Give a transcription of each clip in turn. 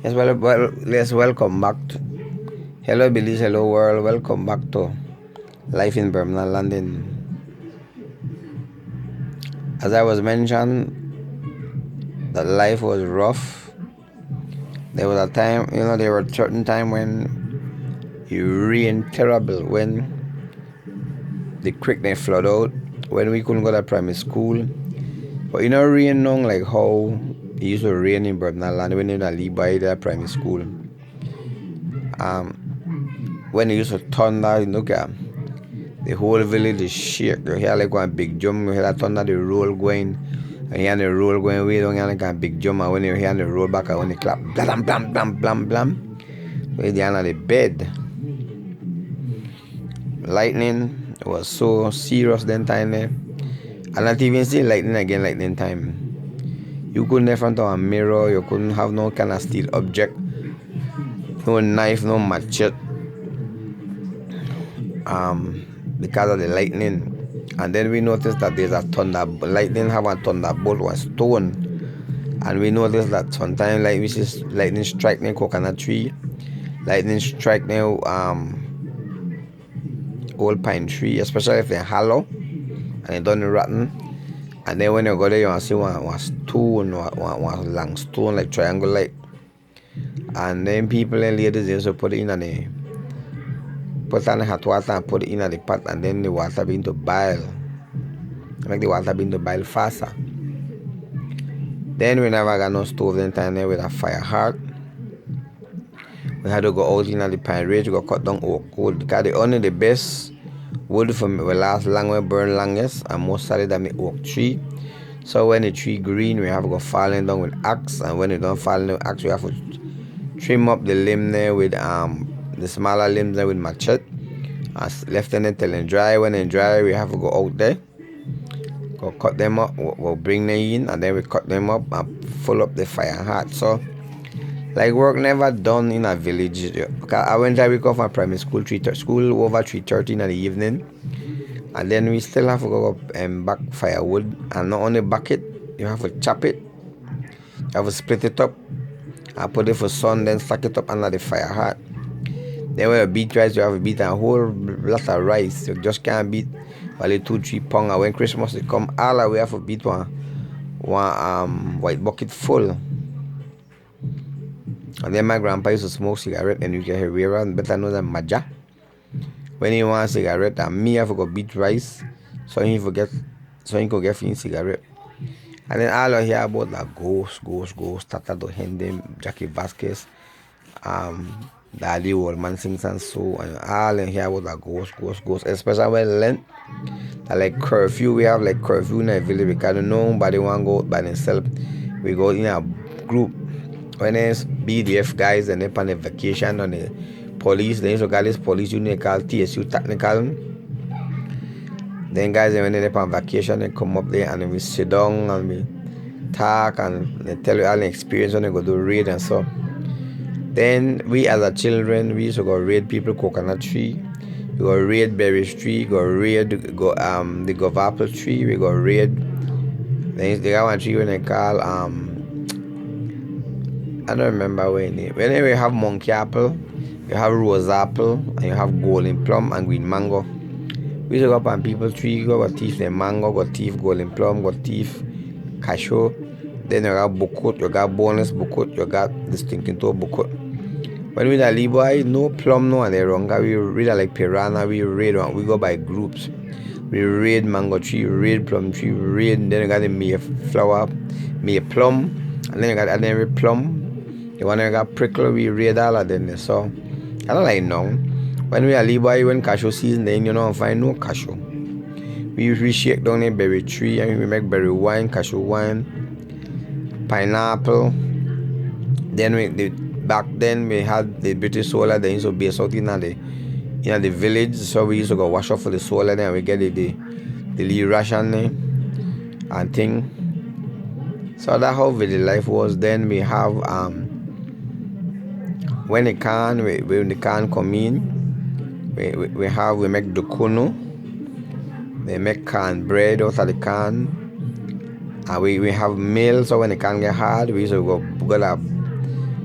Let's welcome back to hello Belize, hello world. Welcome back to life in Bermudian Landing. As I was mentioned, that life was rough. There was a time, there were certain time when it rained terrible, when the creek they flood out, when we couldn't go to primary school. But rain now like how it used to rain in Bermudian Landing when you leave by the primary school. When it used to thunder, the whole village is shake. You hear like one big jump, you hear that thunder, the roll going, and you hear the roll going way down, you hear like a big jump, and when you hear the roll back, and when you clap, blam, blam, blam, blam, blam, way down on the bed. Lightning was so serious then time there. And not even see lightning time. You couldn't have front of a mirror, you couldn't have no kind of steel object, no knife, no machete. Because of the lightning. And then we noticed that there's a lightning have a thunderbolt or stone. And we noticed that sometimes lightning strike the coconut tree, lightning strike the old pine tree, especially if they're hollow and they don't rotten. And then when you go there, you will see one stone, one long stone like triangle light. And then people and ladies used to put it in the put on the hot water and put it in the pot, and then the water begin to boil. Make the water begin to boil faster. Then we never got no stove in time there with a fire heart. We had to go out in the pine ridge to go cut down oak wood, because the best wood for me will last long, will burn longest, and most solid than the oak tree. So when the tree green, we have to go falling down with axe, and when it don't fall in the axe, we have to trim up the limb there with the smaller limbs there with machete, left them till they dry. When they dry, we have to go out there, go cut them up, we'll bring them in, and then we cut them up and full up the fire heart. So like work never done in a village. Because I went there, we come from primary school, school over 3:30 in the evening, and then we still have to go up and back firewood, and not only back it, you have to chop it, you have to split it up, and put it for sun, then stack it up under the fire heart. Then when you beat rice, you have to beat a whole lot of rice. You just can't beat only 2-3 pounds. And when Christmas it come, all the way have to beat one white bucket full. And then my grandpa used to smoke cigarette, and you can hear around better know than Maja. When he want cigarette, and me have to go beat rice, so he could get free cigarette. And then all I hear about that ghost, started to hand them Jackie Vasquez, Daddy Wallman sings and so, and all in here about that ghost, especially when Lent, like curfew, we have like curfew in the village, because nobody want to go out by themselves. We go in a group. When there's BDF guys and they're on a vacation, on the police, they used to call this police unit called TSU technical. Then guys, when they're on vacation, they come up there and we sit down and we talk, and they tell you all the experience when they go do raid and so. Then we as a children, we used to go raid people coconut tree, we go raid berry tree, the guava apple tree, we go raid. Then they got one tree when they call I don't remember when we have monkey apple, you have rose apple, and you have golden plum and green mango. We used to go up on people's tree, go thief the mango, go thief golden plum, go thief cashew. Then you got bukut, you got bonus bukut, you got this thinking to bukut. When we leave boy, no plum, no, and they wrong. We read like piranha, we raid one. We go by groups. We raid mango tree, raid plum tree, raid. Then you got the mayflower, may plum, and then you got ordinary plum. The one that got prickle, we raid all of them. So I don't like now. When we leave boy, when cashew season, then find no cashew. We shake down a berry tree, and we make berry wine, cashew wine, pineapple. Then back then we had the British solar. They used to base out in the village, so we used to go wash off for the solar, and we get the little ration and thing. So that's how village life was. Then we have when the can come in, we make dukuno. They make canned bread out of the can. And we have meal, so when the can get hard, we used to go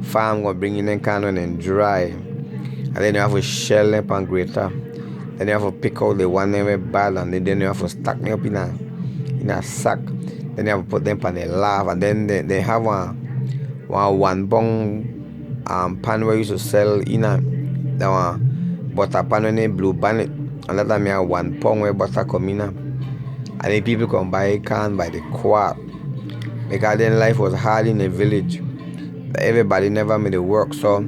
farm go bring in them can when they dry. And then you have to shell them on grater. Then you have to pick out the one that were bad, and then you have to stack them up in a sack. Then you have to put them on the laugh, and then they have one bong pan where you used to sell in a butter pan when they blue ban it. And that time you have 1 pound where butter come in. And then people come buy can by the quart. Because then life was hard in the village. Everybody never made it work, so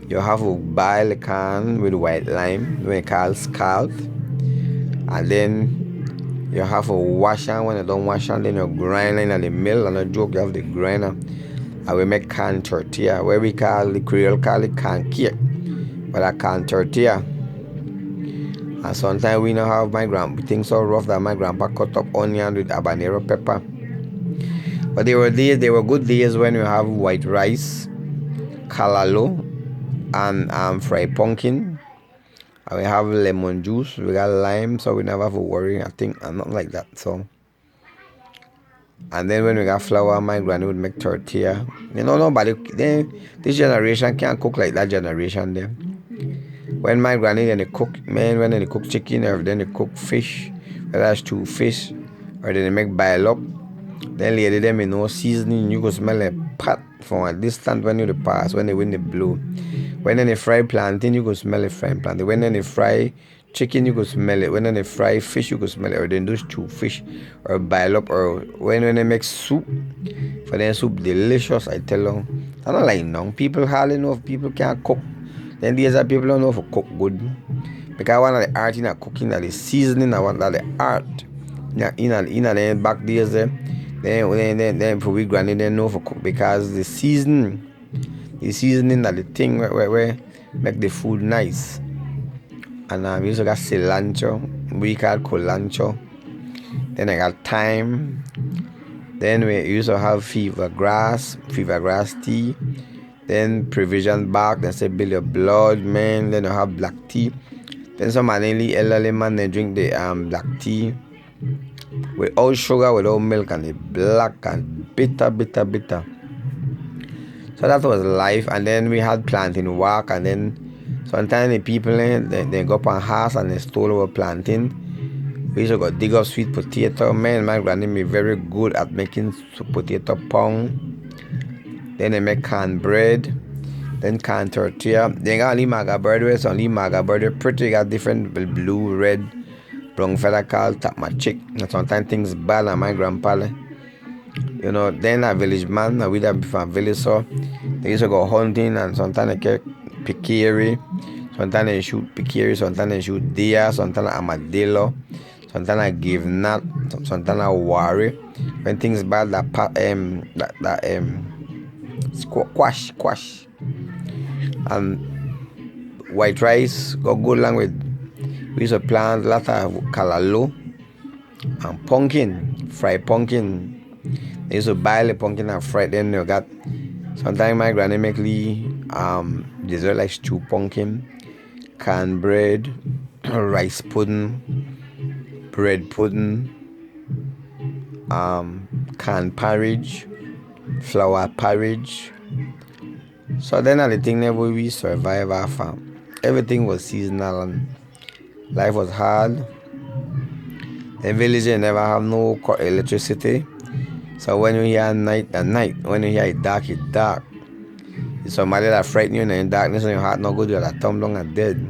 you have to boil the can with white lime, when it calls scald. And then you have to wash them. When you don't wash them, then you grind in the mill. And a joke, you have the grinder. And we make can tortilla, where we call the Creole call it can cake. But I can tortilla. And sometimes we know how we think so rough that my grandpa cut up onion with habanero pepper. But there were good days when we have white rice, callaloo, and fried pumpkin. And we have lemon juice, we got lime, so we never have to worry, I think, and nothing like that. So, and then when we got flour, my granny would make tortilla. Nobody, this generation can't cook like that generation there. When my granny then they cook, when they cook chicken or then they cook fish, whether that's stew fish, or then they make boil up. Then later them seasoning, you go smell a pot from a distance when you pass, when they win the blue. When they fry plantain, you go smell the fried plantain. When they fry chicken, you go smell it. When they fry fish, you go smell it. Or they do stew fish or boil up. Or when they make soup, for them soup delicious, I tell them. I don't like no. People hardly know if people can't cook. Then these are people don't know if cook good. Because one of the art in the cooking, the seasoning, I want that the art. In the back days then for we granny they know for cook, because the seasoning that the thing where make the food nice. And we also got cilantro, we call colancho. Then I got thyme. Then we used to have fever grass tea. Then provision bark, then say build your blood, man. Then you have black tea. Then some elderly man they drink the black tea without sugar, without milk, and it's black and bitter. So that was life. And then we had planting work, and then sometimes the people they go up on house and they stole our planting. We used to go dig up sweet potato. Man, my granny be very good at making potato pong. Then they make canned bread, then canned tortilla. They got only maga bird, so only maga bird pretty, got different blue, red, brown feather called tapmachik. And sometimes things bad and my grandpa. Then a village man, we that from village, so they used to go hunting, and sometimes they get peccary, sometimes they shoot peccary, sometimes they shoot deer, sometimes armadillo, sometimes I give nut, sometimes I worry. When things bad, quash. And white rice go good along with. We used to plant a lot of callaloo and pumpkin, fried pumpkin. They used to boil the pumpkin and fry it. Then you got, sometimes my granny make dessert like stew pumpkin, canned bread, rice pudding, bread pudding, canned porridge, flour porridge. So then the thing that we survive our farm. Everything was seasonal and life was hard. The village never have no electricity. So when you hear at night, when you hear it dark. It's somebody that frighten you in the darkness and your heart not good, you're like thumb down and dead.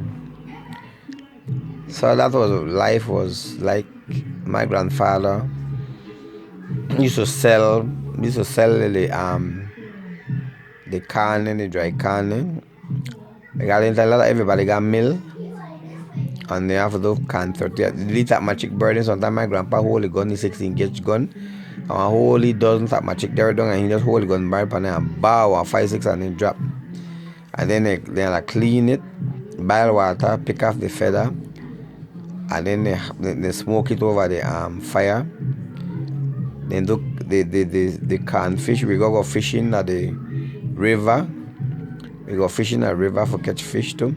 So that was life was like. My grandfather used to sell the canning, the dry canning. Everybody got mill, and they have to do can 30. The tapmachik burden. Sometimes my grandpa hold the gun, the 16-gauge gun, and a whole dozen tapmachik there down, and he just hold the gun by pan and bow and 5-6 and then drop. And then they clean it, boil water, pick off the feather, and then they smoke it over the fire. Then do the canned fish. We go fishing at the river. We go fishing at the river for catch fish too.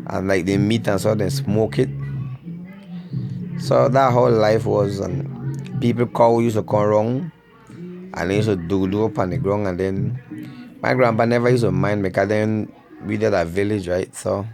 And like the meat and so they smoke it. So that whole life was, and people used to come around and they used to do up on the ground. And then my grandpa never used to mind because then we did a village, right? So